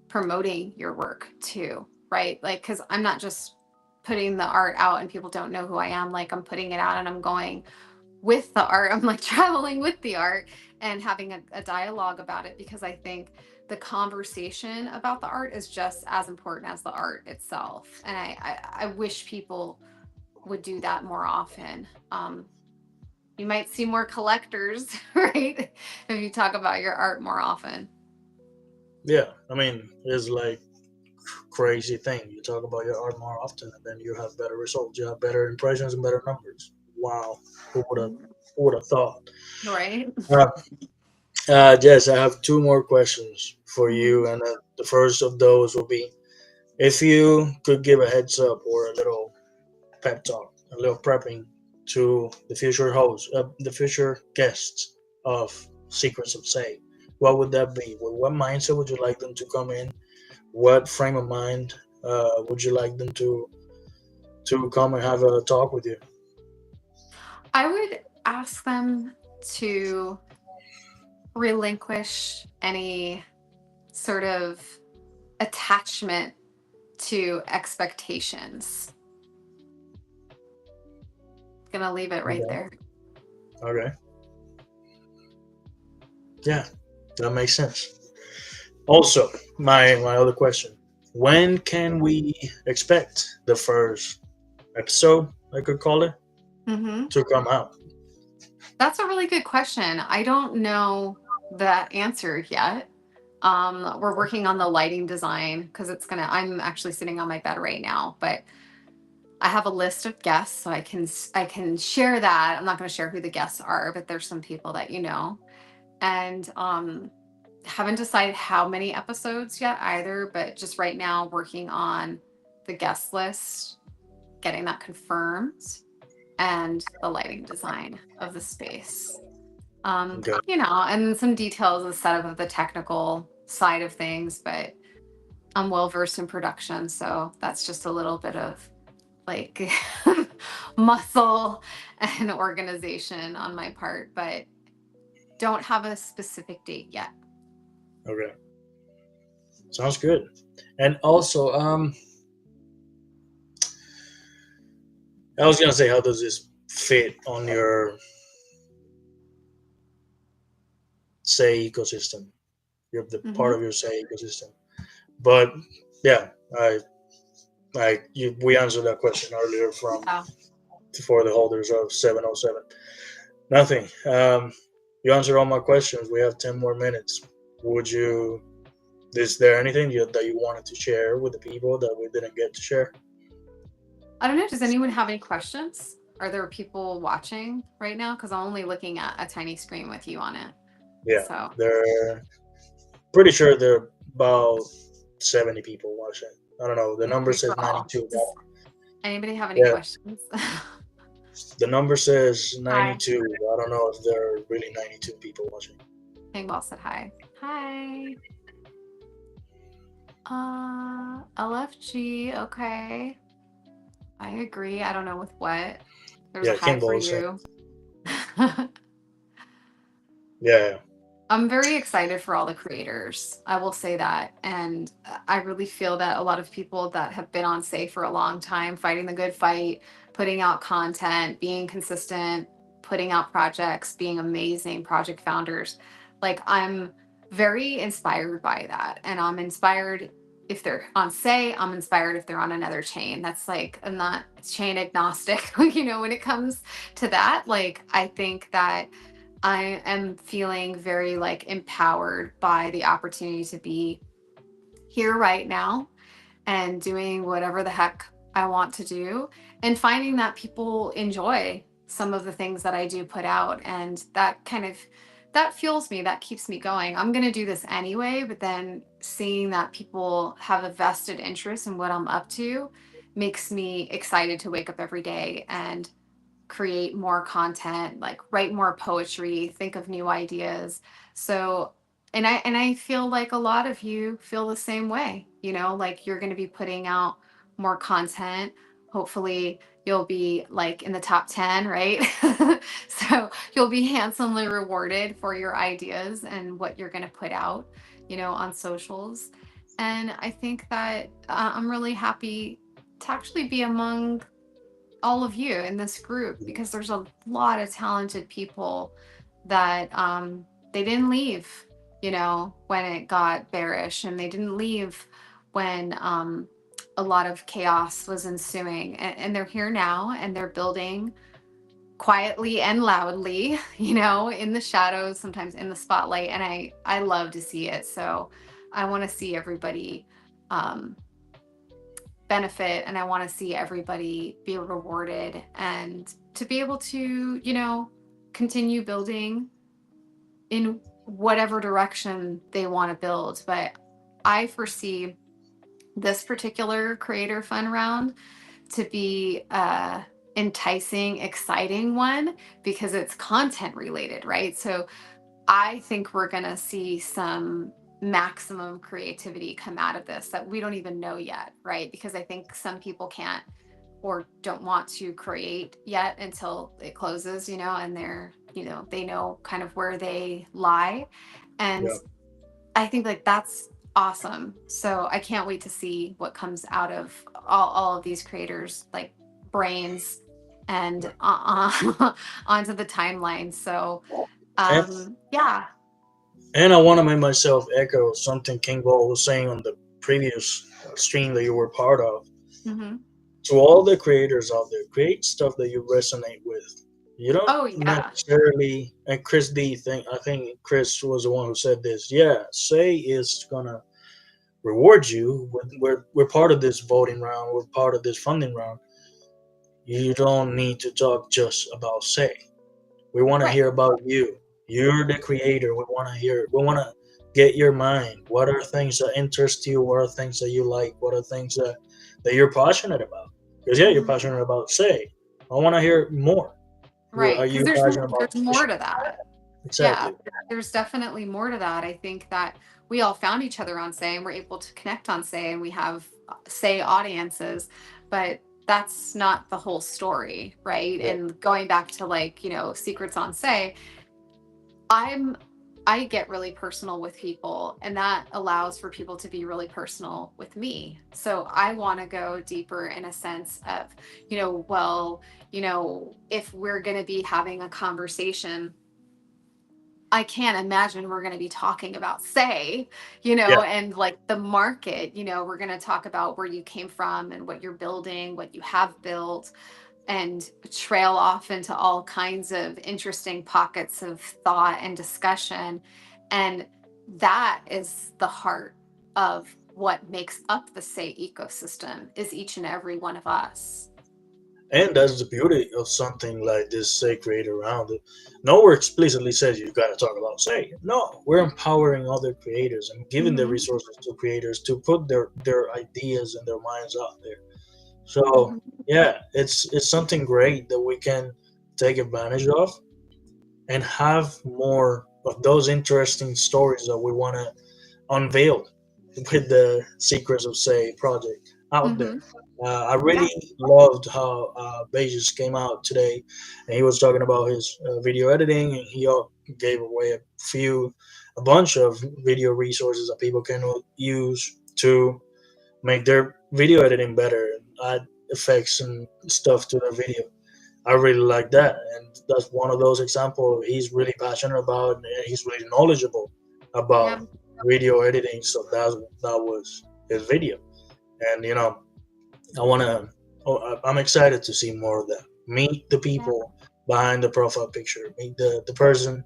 promoting your work too, right? Like, because I'm not just putting the art out and people don't know who I am. Like, I'm putting it out and I'm going with the art. I'm like traveling with the art and having a dialogue about it, because I think the conversation about the art is just as important as the art itself. And I wish people would do that more often. You might see more collectors, right? If you talk about your art more often. Yeah, I mean, it's like crazy thing. You talk about your art more often, and then you have better results. You have better impressions and better numbers. Wow, who would have thought? Right. Uh, Jess, I have two more questions for Mm-hmm. you, and the first of those will be if you could give a heads up or a little pep talk, a little prepping to the future hosts, the future guests of Secrets of Say. What would that be? What mindset would you like them to come in? What frame of mind would you like them to come and have a talk with you? I would ask them to relinquish any sort of attachment to expectations. Gonna leave it right Okay. there. Okay. Yeah, that makes sense. Also, my other question: when can we expect the first episode? I could call it Mm-hmm. to come out. That's a really good question. I don't know the answer yet. We're working on the lighting design because I'm actually sitting on my bed right now, but I have a list of guests, so I can share that. I'm not going to share who the guests are, but there's some people that and haven't decided how many episodes yet either, but just right now working on the guest list, getting that confirmed, and the lighting design of the space. Okay. And some details of the setup of the technical side of things, but I'm well versed in production, so that's just a little bit of like muscle and organization on my part, but don't have a specific date yet. Okay. Sounds good. And also, I was gonna say, how does this fit on your say ecosystem? You're the part Mm-hmm. of your say ecosystem. But yeah, we answered that question earlier from Yeah. for the holders of 707. Nothing. You answered all my questions. We have 10 more minutes. Would you? Is there anything that you wanted to share with the people that we didn't get to share? I don't know. Does anyone have any questions? Are there people watching right now? Because I'm only looking at a tiny screen with you on it. Yeah, So, they're pretty sure there are about 70 people watching. I don't know. The number free says for all. 92. Does anybody have any Yeah, questions? the number says Hi. 92. I don't know if there are really 92 people watching. Ball said hi. Hi. LFG. Okay. I agree. I don't know with what. There's a Yeah, hi for Kimball saying. you. Yeah, I'm very excited for all the creators. I will say that. And I really feel that a lot of people that have been on Say for a long time, fighting the good fight, putting out content, being consistent, putting out projects, being amazing project founders. Like, I'm very inspired by that. And I'm inspired if they're on Say, I'm inspired if they're on another chain. That's like, I'm not chain agnostic, when it comes to that. Like, I think that I am feeling very like empowered by the opportunity to be here right now and doing whatever the heck I want to do, and finding that people enjoy some of the things that I do put out, and that fuels me, that keeps me going. I'm going to do this anyway, but then seeing that people have a vested interest in what I'm up to makes me excited to wake up every day and create more content, like write more poetry, think of new ideas. So, and I feel like a lot of you feel the same way, like you're going to be putting out more content. Hopefully you'll be like in the top 10, right? So you'll be handsomely rewarded for your ideas and what you're going to put out, on socials. And I think that I'm really happy to actually be among all of you in this group, because there's a lot of talented people that they didn't leave, when it got bearish, and they didn't leave when a lot of chaos was ensuing, and they're here now, and they're building quietly and loudly, in the shadows, sometimes in the spotlight, and I love to see it. So I want to see everybody um, benefit, and I want to see everybody be rewarded, and to be able to, continue building in whatever direction they want to build. But I foresee this particular creator fun round to be enticing, exciting one, because it's content related, right? So I think we're going to see some maximum creativity come out of this that we don't even know yet, right? Because I think some people can't or don't want to create yet until it closes, and they know kind of where they lie. And Yeah. I think like that's awesome. So I can't wait to see what comes out of all of these creators, like brains, and onto the timeline. So And, yeah. and I want to make myself echo something King Ball was saying on the previous stream that you were part of. Hmm. To all the creators out there, create stuff that you resonate with. You don't Oh yeah. necessarily, and Chris D think I think Chris was the one who said this. Yeah, Say is gonna reward you. We're part of this voting round. We're part of this funding round. You don't need to talk just about Say. We want to Right. hear about you. You're the creator. We want to hear. We want to get your mind. What are things that interest you? What are things that you like? What are things that you're passionate about? Because yeah, you're Hmm. passionate about Say. I want to hear more. Right. Are Because you there's passionate about there's more fishing? to that. Yeah, Exactly. there's definitely more to that. I think that we all found each other on Say, and we're able to connect on Say, and we have Say audiences, but that's not the whole story, right? Yeah. And going back to like, secrets on Say, I'm I get really personal with people, and that allows for people to be really personal with me. So I want to go deeper in a sense of, well, if we're going to be having a conversation, I can't imagine we're going to be talking about Say, Yeah. and like the market, we're going to talk about where you came from and what you're building, what you have built, and trail off into all kinds of interesting pockets of thought and discussion. And that is the heart of what makes up the Say ecosystem, is each and every one of us. And that's the beauty of something like this Say Creator Round. Nowhere explicitly says you got to talk about Say. No, we're empowering other creators and giving the Hmm. resources to creators to put their ideas and their minds out there. So Hmm. yeah, it's something great that we can take advantage of and have more of those interesting stories that we want to unveil with the Secrets of Say project out there. Hmm. I Yeah. really loved how Bejas came out today, and he was talking about his video editing, and he gave away a bunch of video resources that people can use to make their video editing better and add effects and stuff to their video. I really like that, and that's one of those examples he's really passionate about, and he's really knowledgeable Yeah. about video editing. So that was. is video. And I want to. I'm excited to see more of that. Meet the Yeah. people behind the profile picture. Meet the person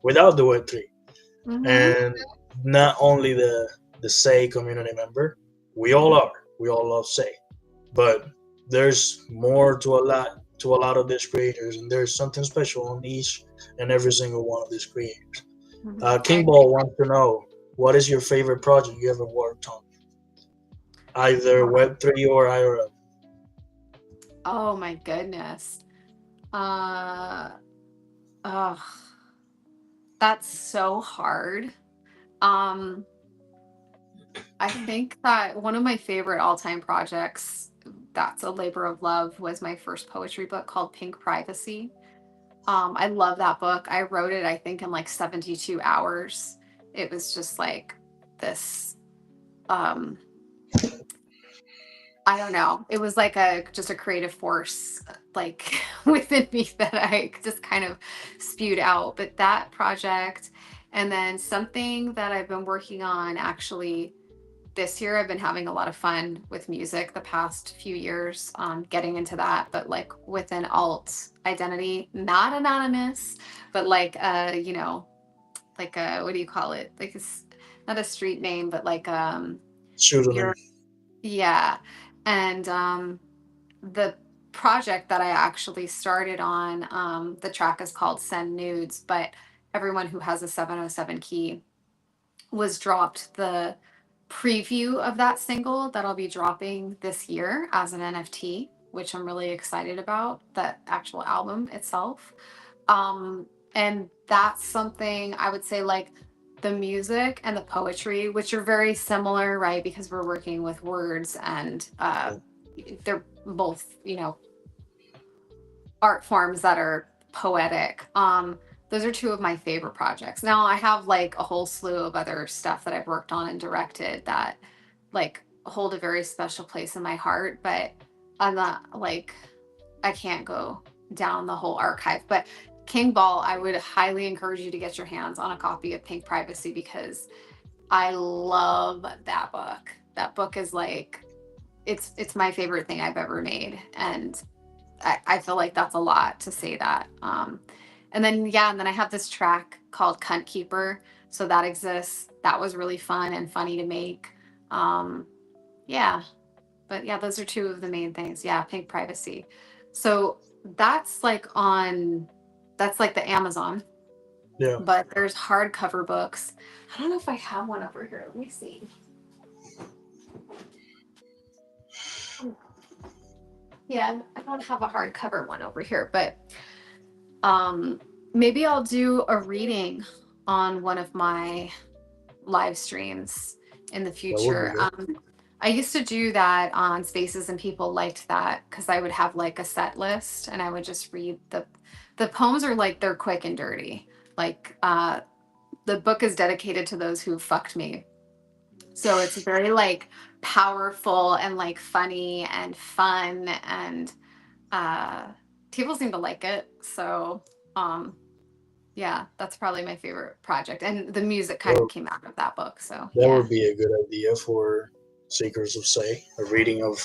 without the Web3, Mm-hmm. and not only the Say community member. We all are. We all love Say, but there's more to a lot of these creators, and there's something special on each and every single one of these creators. I King agree. Ball wants to know, what is your favorite project you ever worked on, either Web3 or IRL? Oh my goodness. Uh, oh, that's so hard. Um, I think that one of my favorite all-time projects that's a labor of love was my first poetry book called Pink Privacy. I love that book. I wrote it, I think, in like 72 hours. It was just like this, um, I don't know. It was like a just a creative force like within me that I just kind of spewed out. But that project, and then something that I've been working on actually this year, I've been having a lot of fun with music the past few years, getting into that, but like with an alt identity, not anonymous, but like like a, what do you call it? Like it's not a street name, but like Pseudonym. your, yeah. And the project that I actually started on, the track is called Send Nudes, but everyone who has a 707 key was dropped the preview of that single that I'll be dropping this year as an NFT, which I'm really excited about, that actual album itself. Um, and that's something I would say, like the music and the poetry, which are very similar, right? Because we're working with words and they're both, art forms that are poetic. Those are two of my favorite projects. Now I have like a whole slew of other stuff that I've worked on and directed that like hold a very special place in my heart, but I'm not like, I can't go down the whole archive. But King Ball, I would highly encourage you to get your hands on a copy of Pink Privacy because I love that book. That book is like, it's my favorite thing I've ever made. And I feel like that's a lot to say that. And then, yeah, and then I have this track called Cunt Keeper. So that exists. That was really fun and funny to make. Um, yeah, but yeah, those are two of the main things. Yeah, Pink Privacy. So that's like on, that's like the Amazon, Yeah. but there's hardcover books. I don't know if I have one over here. Let me see. Yeah, I don't have a hardcover one over here, but um, maybe I'll do a reading on one of my live streams in the That would be future. good. I used to do that on Spaces, and people liked that because I would have like a set list, and I would just read the poems are like they're quick and dirty. Like the book is dedicated to those who fucked me, so it's very like powerful and like funny and fun and uh, people seem to like it. So um, yeah, that's probably my favorite project. And the music kind of Well, came out of that book. So that yeah. would be a good idea for Seekers of Say, a reading of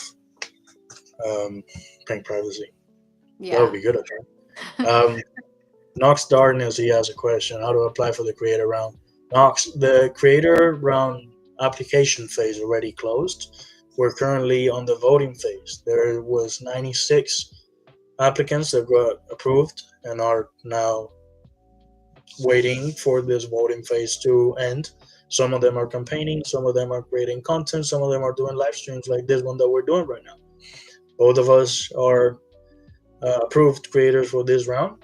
Pink Privacy. That would Yeah. be good, I think. Knox Darkness, he has a question. How to apply for the creator round? Knox, the creator round application phase already closed. We're currently on the voting phase. There was 96 applicants that got approved and are now waiting for this voting phase to end. Some of them are campaigning, some of them are creating content, some of them are doing live streams like this one that we're doing right now. Both of us are approved creators for this round.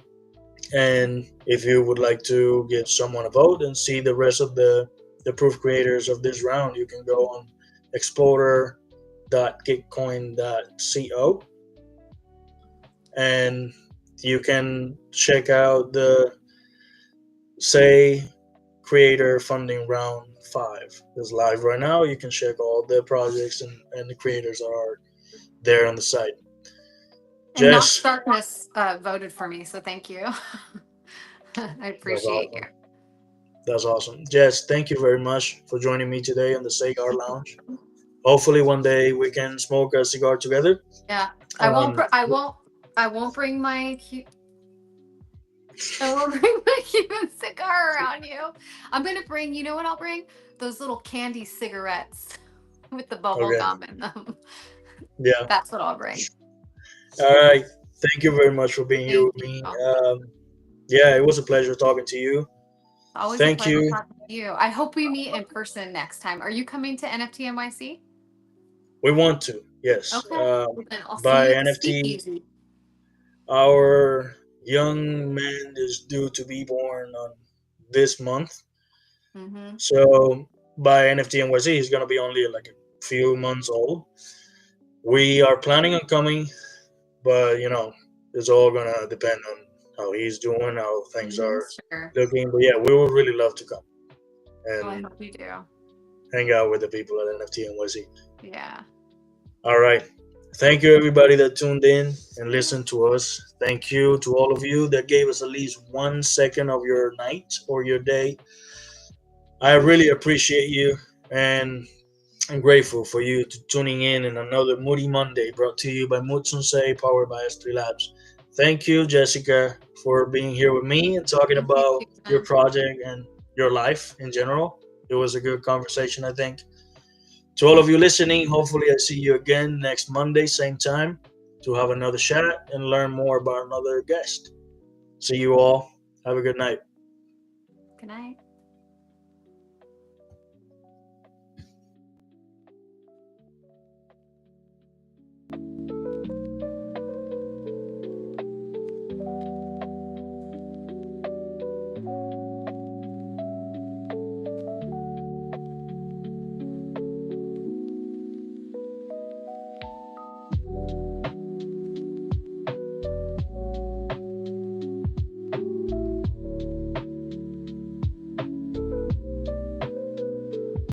And if you would like to give someone a vote and see the rest of the proof creators of this round, you can go on explorer.gitcoin.co and you can check out the Say Creator Funding Round 5 is live right now. You can check all the projects and the creators that are there on the site. And Knox Jess, Darkness voted for me, so thank you. I that's appreciate you. awesome. That's awesome. Jess, thank you very much for joining me today on the Sei-Gar Lounge. hopefully one day we can smoke a cigar together. Yeah. I won't. Um, I won't bring my. I won't bring my Cuban cigar around you. I'm gonna bring. You know what I'll bring? Those little candy cigarettes with the bubble okay. gum in them. Yeah. That's what I'll bring. All right. Thank you very much for being here Thank with you. me. Yeah, it was a pleasure talking to you. Always a Thank pleasure you. talking to you. I hope we meet in person next time. Are you coming to NFT NYC? We want to, yes. Okay. Well, then I'll see By you at the NFT, speakeasy. our young man is due to be born on this month. Mm-hmm. So by NFT NYC, he's gonna be only like a few months old. We are planning on coming, but it's all gonna depend on how he's doing, how things Mm-hmm. are Sure. looking. But yeah, we would really love to come Oh, I and hope you do. hang out with the people at NFT NYC. Yeah. All right. Thank you, everybody that tuned in and listened to us. Thank you to all of you that gave us at least 1 second of your night or your day. I really appreciate you, and I'm grateful for you to tuning in another Moody Monday brought to you by Mood Sensei, powered by S3 Labs. Thank you, Jessica, for being here with me and talking Thank you, about your Susan. project and your life in general. It was a good conversation, I think. To all of you listening, hopefully I see you again next Monday, same time, to have another chat and learn more about another guest. See you all. Have a good night. Good night.